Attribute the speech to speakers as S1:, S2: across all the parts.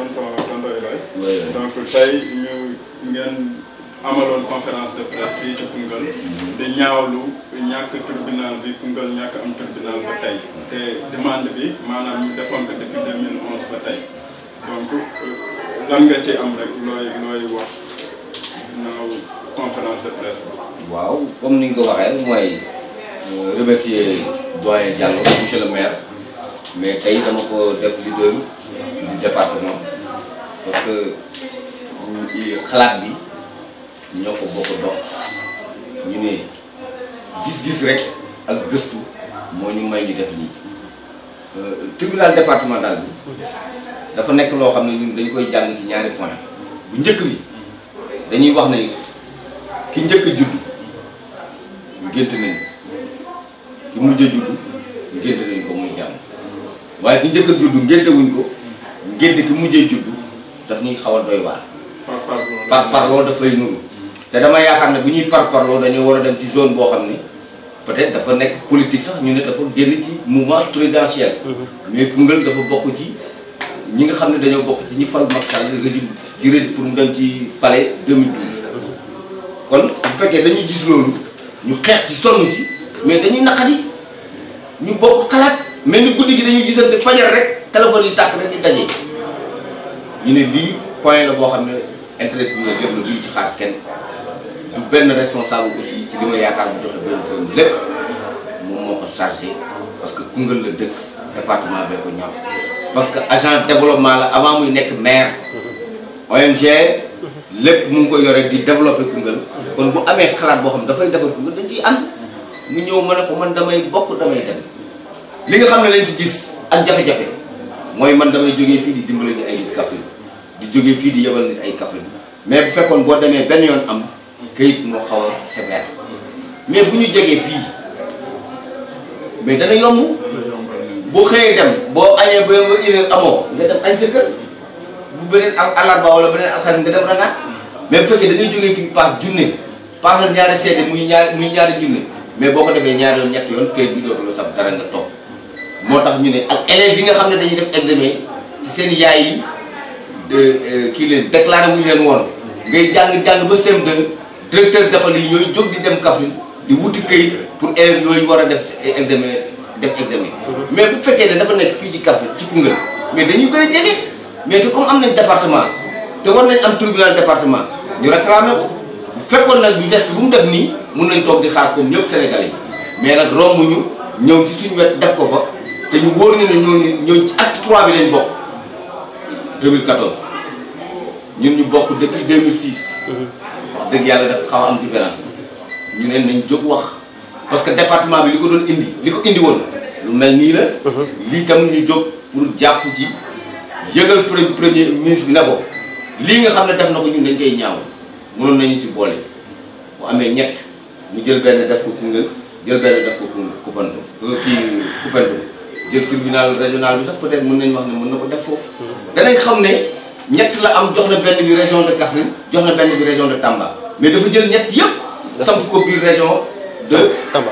S1: tonton Eloy. donc tey ñu ngeen amaloon conférence de presse fii ci Koungheul. di ñaawlu ñàkk tribunal bi Koungheul ñàkk am tribunal ba tey. te demande bi maanaam ñu defoon ko depuis 2011 ba tey donc lan nga ci am rek looy wax ginnaaw conférence de presse bi.
S2: waaw comme ni nga ko waxee mooy remercier doyen Diallo monsieur le maire mais tey dama ko def leader du département parce que xalaat bi ñoo ko bokk dox ñu ne gis-gis rek ak gëstu moo ñu may ñu def lii tribunal départemental bi dafa nekk loo xam ne ñun dañ koy jàng ci ñaari point bu njëkk bi dañuy wax ne ki njëkk a judd ngénte nañ ki mujj a judd ngénte nañ ko muy jàmm waaye ki njëkk a judd ngénte wuñ ko ngénte ki mujjee judd daf ñuy xaw a doy waar parparloo dafay nuru te dama yaakaar ne bu ñuy parparloo dañoo war a dem ci zone boo xam ne peut-être dafa nekk politique sax ñu ne dafa génn ci mouvement présidentiel mais Koungheul dafa bokk ci ñi nga xam ne dañoo bokk ci ñi fal Macky Sall régime ci régime pour mu dem ci palais 2012 kon bu fekkee dañuy gis loolu ñu xeex ci sonn ci mais dañuy naqari ñu bokk xalaat mel ni guddi gi dañuy gisante fajar rek téléphone yi tàkk rek ñu dajee ñu ne lii point la boo xam ne intérêt bi nga jël la duñ ci xaar kenn du benn responsable aussi ci li ma yaakaar bu joxe benn problème lépp moom moo ko chargé parce que Koungheul la dëkk département bee ko ñor parce que agent développement la avant muy nekk maire ONG lépp mu ngi ko yore di développé Koungheul kon bu amee xalaat boo xam ne dafay defar Koungheul dañ ciy ànd mu ñëw ma ne ko man damay bokk damay dem li nga xam ne lañ ci gis ak jafe-jafe mooy man damay jógee fii di dimbale ñu ay nit Kaffrine di jógee fii di yebal nit ay Kaffrine mais bu fekkoon boo demee benn yoon am kayit moo xaw a sévère mais bu ñu jegee fii mais dana yomb boo xëyee dem boo añee ba une amoo nga dem añ sa kër bu beneen àllarba wala beneen alxames nga dem rangaat mais bu fekkee da ngay jógee fii paas junne paasal ñaari seede muy ñaari junne mais boo ko defee ñaari yoon ñetti yoon kayit bi dootu la sab dara nga toog moo tax ñu ne ak élèves yi nga xam ne dañuy def examen ci seen yaay yi kii leen déclaré wuñu leen woon ngay jàng ba CM2 directeur defal yi ñooy jóg di dem Kaffrine di wuti këyit pour élèves yooyu war a def examen mais bu fekkee ne dafa nekk fii ci Kaffrine ci Koungheul mais dañuy gën a jege mais te comme am nañ département te war nañ am tribunal département ñu réclamé ko bu fekkoon nag bi geste bu mu def nii mun nañ toog di xaar comme ñëpp Sénégalais yi mais nag romb ñu ñëw ci suñu wet def ko fa te ñu wóor ñu ne ñooñu ci acte 3 bi lañ bokk 2014 ñun ñu bokk depuis 2006 wax dëgg yàlla dafa xaw a am différence ñu ne nañ jóg wax parce que département bi li ko doon indi li ko indi woon lu mel nii la lii tam ñu jóg pour jàpp ci yëgal premier ministre bi ne ko lii nga xam ne def na ko ñun dañ koy ñaaw mënoon nañu ci boole bu amee ñett mu jël benn def ko Koungheul jël benn def ko Koupentoum jël tribunal régional bi sax peut-être mën nañu wax ne mën na ko def foofu danañ xam ne ñett la am jox na benn bi région de Kaffrine jox na benn bi région de Tamba mais dafa jël ñett yëpp samp ko biir région de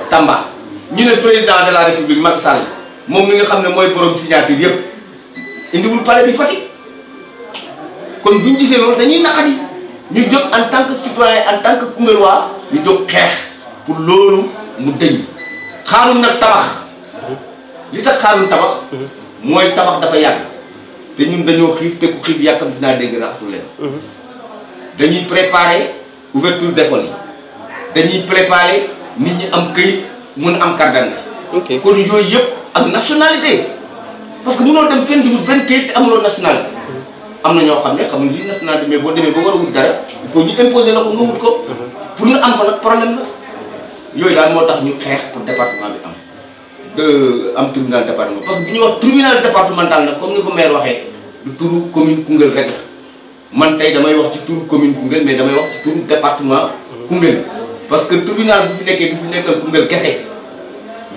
S2: Tamba ñu ne président de la République Macky Sall moom mi nga xam ne mooy borom signature yëpp indiwul palais bi Fatick kon bu ñu gisee loolu dañuy naqari ñu jóg en tant que citoyen en tant que Koungheulwaa ñu jóg xeex pour loolu mu dëñ xaaruñ nag tabax li tax xaaruñ tabax mooy tabax dafa yàgg te ñun dañoo xiif te ku xiif yàkkam dinaa dégg raxasu leen dañuy préparer ouverture d'école yi dañuy préparer nit ñi am këyit mun am carte d'identité kon yooyu yëpp ak nationalité parce que mënoo dem fenn di wut benn këyit te amuloo nationalité am na ñoo xam ne xamuñ li nationalité mais boo demee ba war a wut dara il faut ñu imposer la ko nga wut ko pour nga am ko nag problème la yooyu daal moo tax ñu xeex pour département bi am tribunal département parce que bu ñuy wax tribunal départemental nag comme ni ko maire waxee du turu commune Koungheul rek la man tey damay wax ci turu commune Koungheul mais damay wax ci turu département Koungheul parce que tribunal bu fi nekkee du fi nekkal Koungheul kese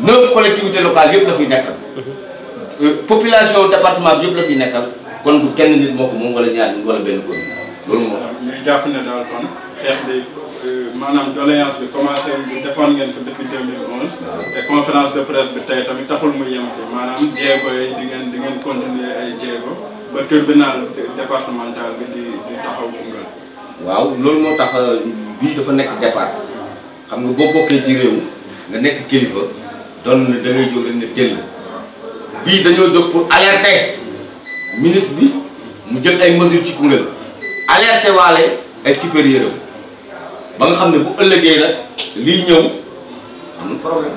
S2: 9 collectivités locales yëpp la fiy nekkal population département bi yëpp la fiy nekkal kon du kenn nit moo ko moom wala ñaar nit wala benn commune loolu moo tax.
S1: ñuy jàpp ne daal kon xeex day maanaam doléance bi commencé defoon ngeen fa depuis 2011. te conférence de presse bi tey tamit taxul mu yem fi maanaam jéego yi di ngeen continuer ay jéego. ba tribunal départemental bi di taxaw Koungheul.
S2: waaw loolu moo tax bii dafa nekk départ xam nga boo bokkee ci réew nga nekk kilifa doon na da ngay jóg rek ne teel bii dañoo jóg pour alerter ministre bi mu jël ay mesures ci Koungheul alerter waale ay supérieur am ba nga xam ne bu ëllëgee nag lii ñëw amul problème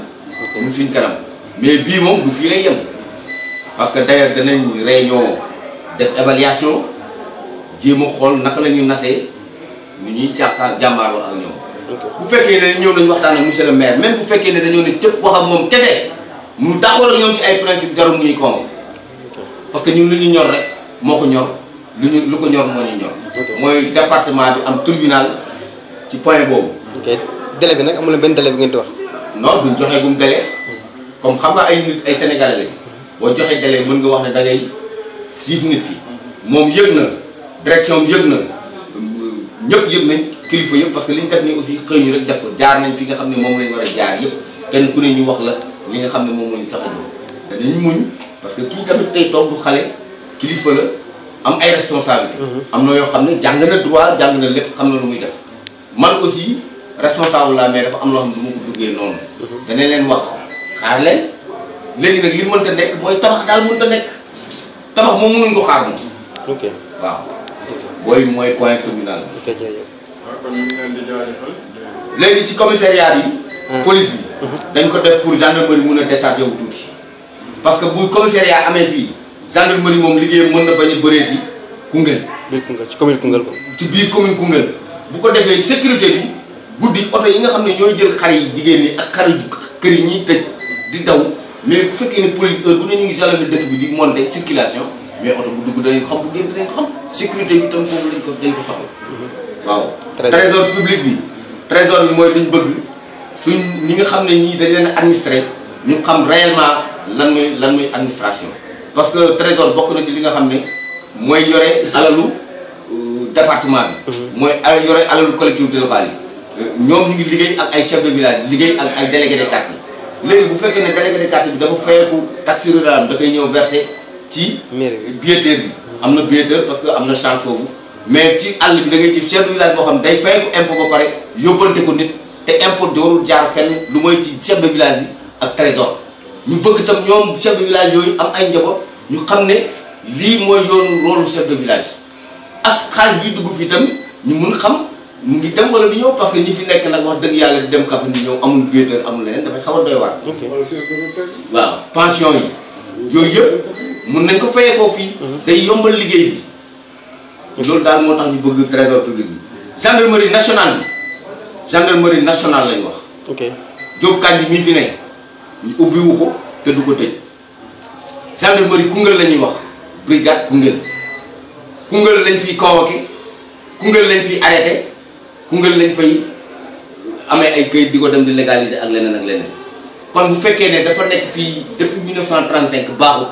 S2: mu suñ kanam mais bii moom du fii lay yem parce que d'ailleurs danañ réunion def évaluation jéem a xool naka la ñuy nasee ni ñuy jàmbaarloo ak ñoom. bu fekkee ne ñëw nañu waxtaan ak monsieur le maire même bu fekkee ne dañoo ne cëpp wax ak moom kese mu taxawal ak ñoom ci ay principe jarul ñuy koom parce que ñun lu ñu ñor rek moo ko ñor lu ko ñor moo ñu ñor. mooy département bi am tribunal ci point boobu.
S3: ok délai bi nag amul benn délai bi ngeen di wax.
S2: non duñ joxe gum délai comme xam nga ay nit ay sénégalais lañ boo joxee délai mën nga wax ne da ngay jiit nit ki moom yëg na direction bi yëg na ñëpp yëg nañ kilifa yëpp parce que li ñu def nii aussi xëy ñu rek def ko jaar nañ fi nga xam ne moom lañ war a jaar yëpp kenn ku ne ñu wax la li nga xam ne moom moo ñu tax a ñëw danañ muñ parce que kii tamit tey toog du xale kilifa la am ay responsabilité am na yoo xam ne jàng na droit jàng na lépp xam na lu muy def man aussi responsable la mais dafa am loo xam ne du ma ko duggee noonu danañ leen wax xaar leen léegi nag li mënta nekk mooy tabax daal mënta nekk tabax moom mënuñ ko xaar moom
S3: ok
S2: waaw booy mooy point tribunal
S3: ok jërëjëf.
S1: waaw kon ñu ngi leen di jaajëfal.
S2: léegi ci commissariat bi police bi dañ ko def pour gendarmerie mun a décharger wu tuuti parce que bu commissariat amee fii gendarmerie moom liggéeyam mën na bañ a bëreeti Koungheul
S3: biir Koungheul ci commune Koungheul ko.
S2: ci biir commune Koungheul bu ko defee sécurité bi guddi oto yi nga xam ne ñooy jël xar yi jigéen ñi ak xar kër yi ñuy tëj di daw mais bu fekkee ne police heure bu ne ñu ngi jalonné dëkk bi di monter circulation mais oto bu dugg danañ ko xam bu génn danañ ko xam sécurité bi tam foofu dañ ko soxla waaw trésor public bi trésor bi mooy dañ bëgg suñ ñi nga xam ne ñii dañ leen administré ñu xam réellement lan mooy administration parce que trésor bokk na ci li nga xam ne mooy yore alalu département bi mooy yore alalu collectivité locale yi ñoom ñu ngi liggéey ak ay chef de village liggéey ak ay délégué de quartier léegi bu fekkee ne délégué de quartier bi dafa fayeeku taxe rurale da koy ñëw versé ci billetteur bi am na billetteur parce que am na chambre foofu mais ci àll bi da ngay gis chef de village boo xam ne day fayeeku impôt ba pare yóbbante ko nit te impôt warul jaar fenn lu mooy ci chef de village bi ak trésor ñu bëgg tam ñoom chef de village yooyu am ay njaboot ñu xam ne lii mooy yoonu rôle chef de village as xaalis bi dugg fii tam ñu mun xam mu ngi dem wala di ñëw parce que ñi fi nekk nag wax dëgg yàlla di dem Kaffrine di ñëw amul billetteur amul leneen dafay xaw a doy waar. waaw pension yi yooyu yëpp mun nañ ko fayee koo fii day yombal liggéey bi loolu daal moo tax ñu bëgg trésor public bi gendarmerie nationale lañ wax
S3: ok
S2: Diop Kandji mi fi ne ñu ubbiwu ko te du ko tëj gendarmerie Koungheul la ñuy wax brigade Koungheul lañ fiy convoqué Koungheul lañ fiy arrêté Koungheul lañ fay amee ay këyit di ko dem di légaliser ak leneen kon bu fekkee ne dafa nekk fii depuis 1935 baaxul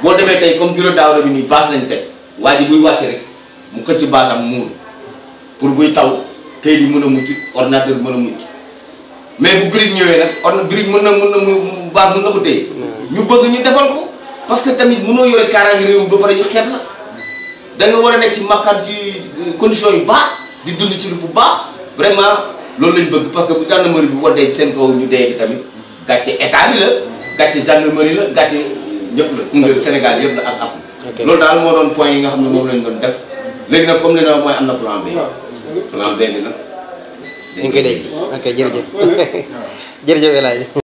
S2: boo demee tey comme bureau Daouda bi nii baas lañ teg waa ji buy wàcc rek mu xëcc baasam muur pour buy taw këyit yi mën a mucc ordinateur bi mën a mucc mais bu brique ñëwee nag brique mën na baas mën na ko téye ñu bëgg ñu defal ko parce que tamit mënoo yore kaaraange réew mi ba pare ñu xeeb la da nga war a nekk ci makkaan ci condition yu baax di dund ci lu bu baax vraiment loolu lañ bëgg parce que bu gendarmerie bi waddee seen kaw ñu dee bi tamit gàcce état bi la gàcce gendarmerie la gàcce ñëpp la Koungheul Sénégal yëpp la ak Afrique loolu daal moo doon point yi nga xam ne moom lañ doon def léegi nag comme li na mooy am na plan B plan B bi nag
S3: dañ koy denc ok jërëjëf jërëjëf El Hadj